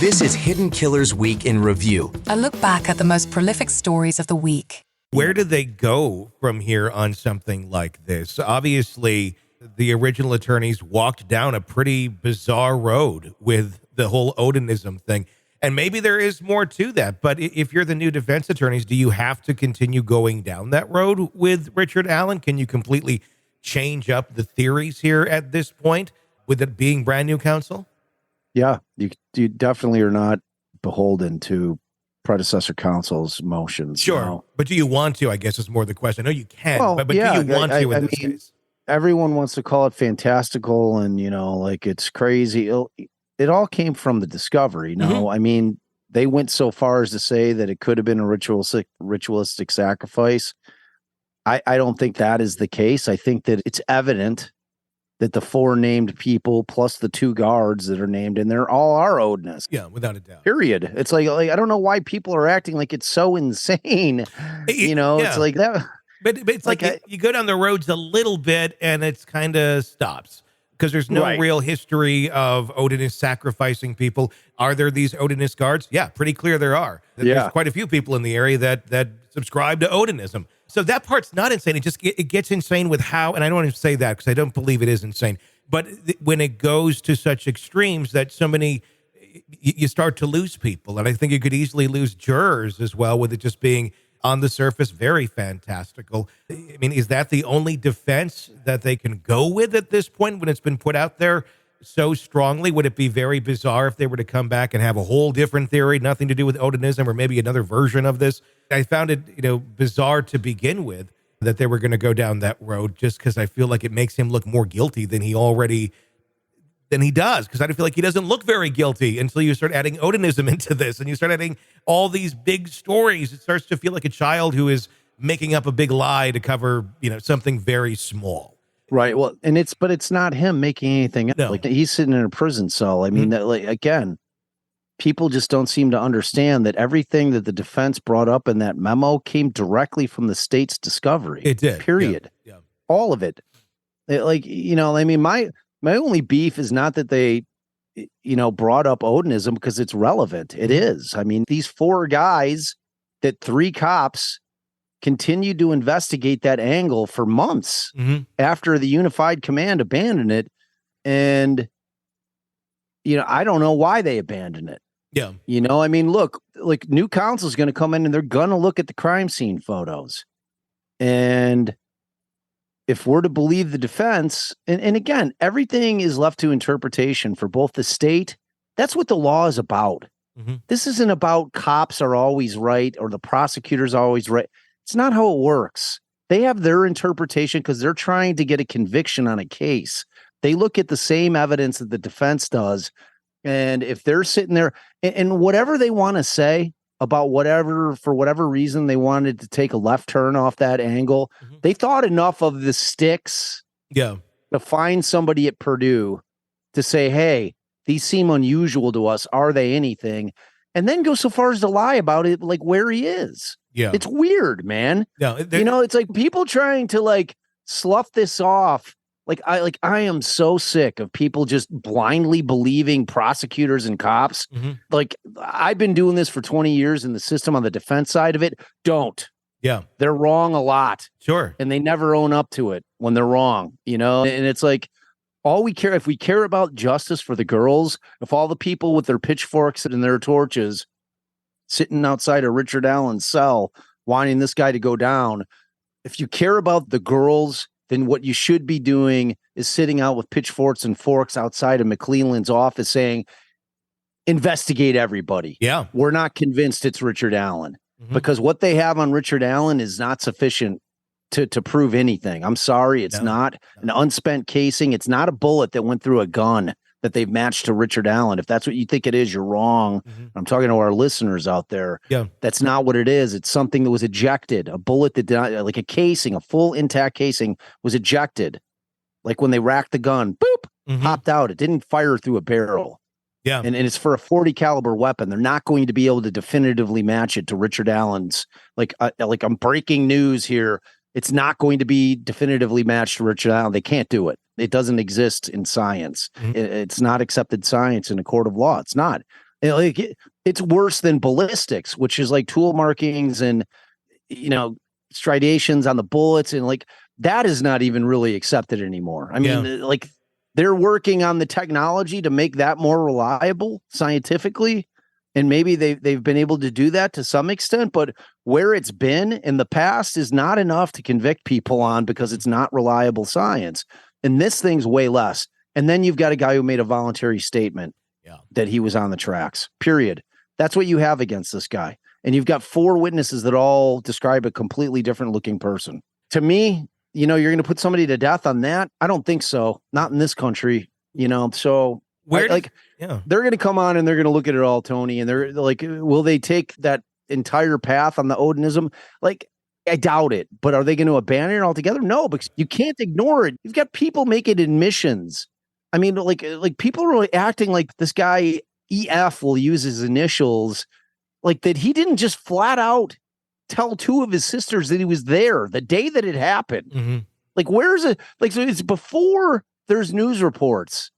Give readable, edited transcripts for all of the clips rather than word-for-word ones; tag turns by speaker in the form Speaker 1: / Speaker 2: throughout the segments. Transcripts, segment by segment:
Speaker 1: This is Hidden Killers Week in Review.
Speaker 2: A look back at the most prolific stories of the week.
Speaker 3: Where do they go from here on something like this? Obviously, the original attorneys walked down a pretty bizarre road with the whole Odinism thing. And maybe there is more to that. But if you're the new defense attorneys, do you have to continue going down that road with Richard Allen? Can you completely change up the theories here at this point with it being brand new counsel?
Speaker 4: Yeah, you definitely are not beholden to predecessor counsel's motions.
Speaker 3: Sure.
Speaker 4: You know?
Speaker 3: But do you want to, I guess is more the question. I know you can,
Speaker 4: Well,
Speaker 3: but
Speaker 4: yeah,
Speaker 3: do you want to in this case?
Speaker 4: Everyone wants to call it fantastical and, like it's crazy. It all came from the discovery. No, I mean, they went so far as to say that it could have been a ritualistic sacrifice. I don't think that is the case. I think that it's evident that the four named people plus the two guards that are named in there all are Odinists.
Speaker 3: Yeah, without a doubt.
Speaker 4: Period. It's like I don't know why people are acting like it's so insane. It's like that.
Speaker 3: But it's like you go down the roads a little bit and it's kind of stops because there's no real history of Odinists sacrificing people. Are there these Odinist guards? Yeah, pretty clear there are. There's quite a few people in the area that subscribe to Odinism. So that part's not insane. It gets insane with how, and I don't want to say that because I don't believe it is insane, but when it goes to such extremes that so many, you start to lose people. And I think you could easily lose jurors as well with it just being on the surface very fantastical. I mean, is that the only defense that they can go with at this point when it's been put out there so strongly? Would it be very bizarre if they were to come back and have a whole different theory, nothing to do with Odinism or maybe another version of this? I found it, bizarre to begin with that they were going to go down that road just because I feel like it makes him look more guilty than he does. Because I feel like he doesn't look very guilty until you start adding Odinism into this and you start adding all these big stories. It starts to feel like a child who is making up a big lie to cover, something very small.
Speaker 4: Right. Well, but it's not him making anything up.
Speaker 3: No.
Speaker 4: Like he's sitting in a prison cell. I mean, again, people just don't seem to understand that everything that the defense brought up in that memo came directly from the state's discovery.
Speaker 3: It did.
Speaker 4: Period.
Speaker 3: Yeah.
Speaker 4: All of it. My only beef is not that they, brought up Odinism because it's relevant. It is. I mean, these four guys that three cops continued to investigate that angle for months after the unified command abandoned it. And, I don't know why they abandoned it.
Speaker 3: Yeah.
Speaker 4: Look, like new counsel is going to come in and they're going to look at the crime scene photos. And if we're to believe the defense, and again, everything is left to interpretation for both the state. That's what the law is about. This isn't about cops are always right or the prosecutor's always right. It's not how it works. They have their interpretation because they're trying to get a conviction on a case. They look at the same evidence that the defense does. And if they're sitting there and whatever they want to say about for whatever reason they wanted to take a left turn off that angle, they thought enough of the sticks to find somebody at Purdue to say, hey, these seem unusual to us. Are they anything? And then go so far as to lie about it, like where he is.
Speaker 3: Yeah.
Speaker 4: It's weird, man.
Speaker 3: Yeah.
Speaker 4: It's like people trying to slough this off. I am so sick of people just blindly believing prosecutors and cops. Like I've been doing this for 20 years in the system on the defense side of it. Don't.
Speaker 3: Yeah.
Speaker 4: They're wrong a lot.
Speaker 3: Sure.
Speaker 4: And they never own up to it when they're wrong, and it's like if we care about justice for the girls, if all the people with their pitchforks and their torches sitting outside of Richard Allen's cell wanting this guy to go down, if you care about the girls, then what you should be doing is sitting out with pitchforks and forks outside of McClelland's office saying, investigate everybody.
Speaker 3: Yeah.
Speaker 4: We're not convinced it's Richard Allen because what they have on Richard Allen is not sufficient to prove anything. I'm sorry. It's not an unspent casing. It's not a bullet that went through a gun that they've matched to Richard Allen. If that's what you think it is, you're wrong. I'm talking to our listeners out there.
Speaker 3: Yeah.
Speaker 4: That's not what it is. It's something that was ejected. A bullet that did not, like a casing, a full intact casing was ejected. Like when they racked the gun, boop, popped out. It didn't fire through a barrel.
Speaker 3: Yeah.
Speaker 4: And it's for a 40 caliber weapon. They're not going to be able to definitively match it to Richard Allen's. Like I'm breaking news here. It's not going to be definitively matched to Richard Allen. They can't do it. It doesn't exist in science. It's not accepted science in a court of law. It's not. It's worse than ballistics, which is like tool markings and striations on the bullets, and like that is not even really accepted anymore. I mean, like they're working on the technology to make that more reliable scientifically, and maybe they've been able to do that to some extent, but where it's been in the past is not enough to convict people on because it's not reliable science. And this thing's way less. And then you've got a guy who made a voluntary statement that he was on the tracks, period. That's what you have against this guy. And you've got 4 witnesses that all describe a completely different looking person. To me, you're going to put somebody to death on that? I don't think so. Not in this country, So they're going to come on and they're going to look at it all, Tony, and they're like, will they take that entire path on the Odinism? Like, I doubt it. But are they going to abandon it altogether? No, because you can't ignore it. You've got people making admissions. I mean, like people are really acting like this guy EF will use his initials, like that he didn't just flat out tell 2 of his sisters that he was there the day that it happened.
Speaker 3: Mm-hmm.
Speaker 4: Like, where's it? Like, so it's before there's news reports.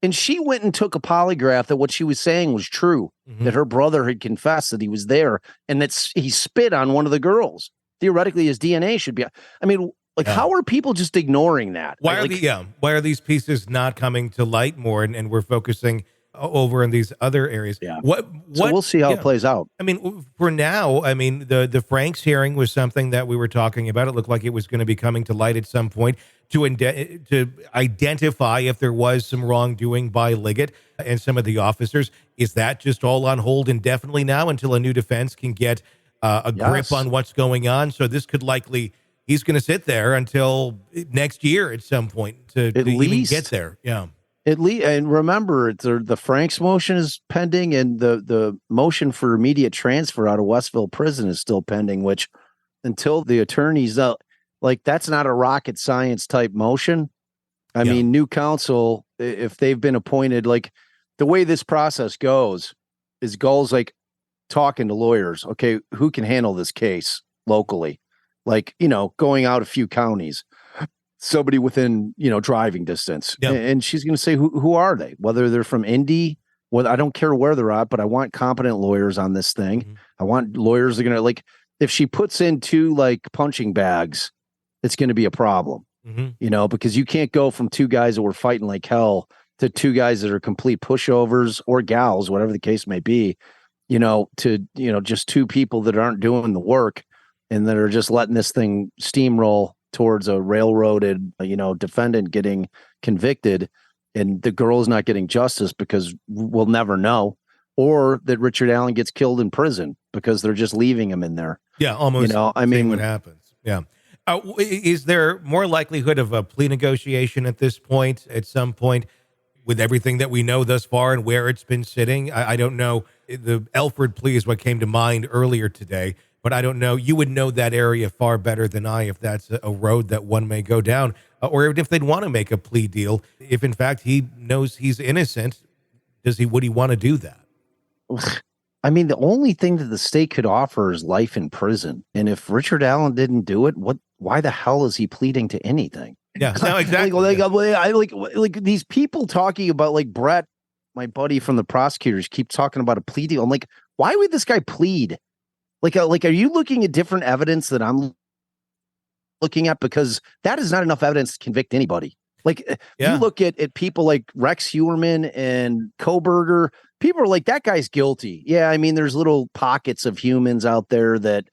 Speaker 4: And she went and took a polygraph that what she was saying was true, that her brother had confessed that he was there and that he spit on one of the girls. Theoretically, his DNA should be. I mean, how are people just ignoring that?
Speaker 3: Why are these pieces not coming to light more, and we're focusing over in these other areas?
Speaker 4: Yeah.
Speaker 3: So
Speaker 4: we'll see how it plays out.
Speaker 3: I mean, for now, I mean, the Franks hearing was something that we were talking about. It looked like it was going to be coming to light at some point to identify if there was some wrongdoing by Liggett and some of the officers. Is that just all on hold indefinitely now until a new defense can get a grip on what's going on? So this could likely, he's going to sit there until next year at some point to even get there. Yeah.
Speaker 4: And remember, the Franks motion is pending, and the motion for immediate transfer out of Westville prison is still pending, which until the attorneys that's not a rocket science type motion. I mean, new counsel, if they've been appointed, like the way this process goes is Gull's like talking to lawyers. Okay, who can handle this case locally? Like, going out a few counties. Somebody within, driving distance.
Speaker 3: Yep.
Speaker 4: And she's going to say, who are they? Whether they're from Indy, I don't care where they're at, but I want competent lawyers on this thing. Mm-hmm. I want lawyers that are going to, if she puts in 2 punching bags, it's going to be a problem, because you can't go from 2 guys that were fighting like hell to 2 guys that are complete pushovers or gals, whatever the case may be, to, just 2 people that aren't doing the work and that are just letting this thing steamroll towards a railroaded, defendant getting convicted, and the girl is not getting justice because we'll never know, or that Richard Allen gets killed in prison because they're just leaving him in there.
Speaker 3: Yeah, almost. I mean, what happens? Yeah. Is there more likelihood of a plea negotiation at this point, at some point, with everything that we know thus far and where it's been sitting? I don't know. The Elford plea is what came to mind earlier today. But I don't know. You would know that area far better than I if that's a road that one may go down, or if they'd want to make a plea deal. If in fact he knows he's innocent, would he want to do that?
Speaker 4: I mean, the only thing that the state could offer is life in prison. And if Richard Allen didn't do it, why the hell is he pleading to anything?
Speaker 3: Yeah, no, exactly.
Speaker 4: like these people talking about, like Brett, my buddy from the prosecutors, keep talking about a plea deal. I'm like, why would this guy plead? Like, are you looking at different evidence that I'm looking at? Because that is not enough evidence to convict anybody. Like, you look at people like Rex Huerman and Koberger, people are like, that guy's guilty. Yeah, I mean, there's little pockets of humans out there that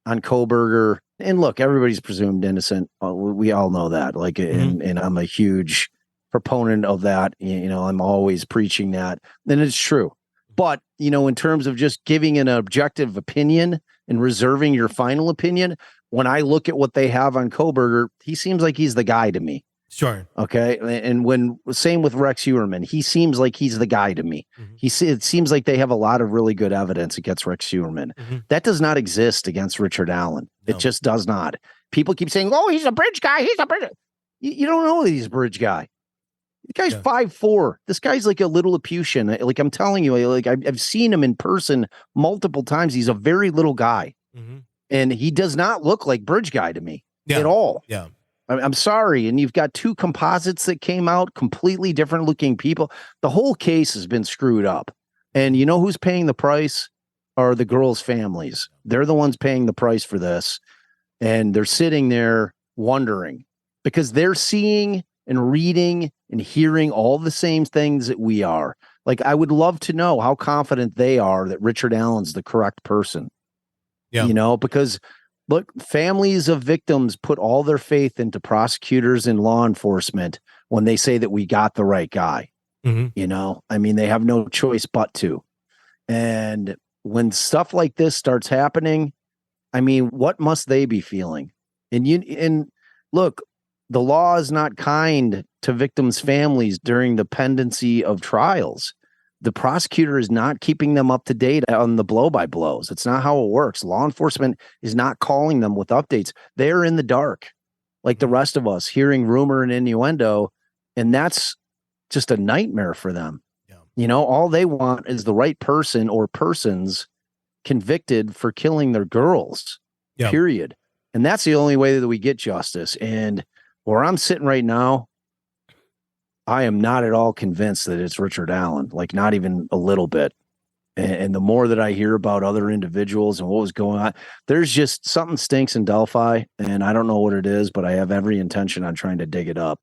Speaker 4: on Koberger, and look, everybody's presumed innocent. We all know that. Like, and I'm a huge proponent of that. I'm always preaching that. And it's true. But, in terms of just giving an objective opinion and reserving your final opinion, when I look at what they have on Koberger, he seems like he's the guy to me.
Speaker 3: Sure.
Speaker 4: Okay. And same with Rex Huerman, he seems like he's the guy to me. Mm-hmm. It seems like they have a lot of really good evidence against Rex Huerman. Mm-hmm. That does not exist against Richard Allen. No. It just does not. People keep saying, oh, he's a bridge guy. He's a bridge. You don't know that he's a bridge guy. The guy's 5'4". This guy's like a little Laputian. Like, I'm telling you, like I've seen him in person multiple times. He's a very little guy, and he does not look like bridge guy to me at all.
Speaker 3: Yeah,
Speaker 4: I'm sorry. And you've got 2 composites that came out, completely different looking people. The whole case has been screwed up. And you know who's paying the price? Are the girls' families. They're the ones paying the price for this. And they're sitting there wondering because they're seeing and reading and hearing all the same things that we are. Like, I would love to know how confident they are that Richard Allen's the correct person.
Speaker 3: Yeah.
Speaker 4: You know, because look, families of victims put all their faith into prosecutors and law enforcement when they say that we got the right guy.
Speaker 3: Mm-hmm.
Speaker 4: You know, I mean, they have no choice but to. And when stuff like this starts happening, I mean, what must they be feeling? And look, the law is not kind to victims' families during the pendency of trials. The prosecutor is not keeping them up to date on the blow-by-blows. It's not how it works. Law enforcement is not calling them with updates. They're in the dark, like the rest of us, hearing rumor and innuendo, and that's just a nightmare for them. Yeah. You know, all they want is the right person or persons convicted for killing their girls, period. And that's the only way that we get justice. And where I'm sitting right now, I am not at all convinced that it's Richard Allen, like not even a little bit. And the more that I hear about other individuals and what was going on, there's just something stinks in Delphi, and I don't know what it is, but I have every intention on trying to dig it up.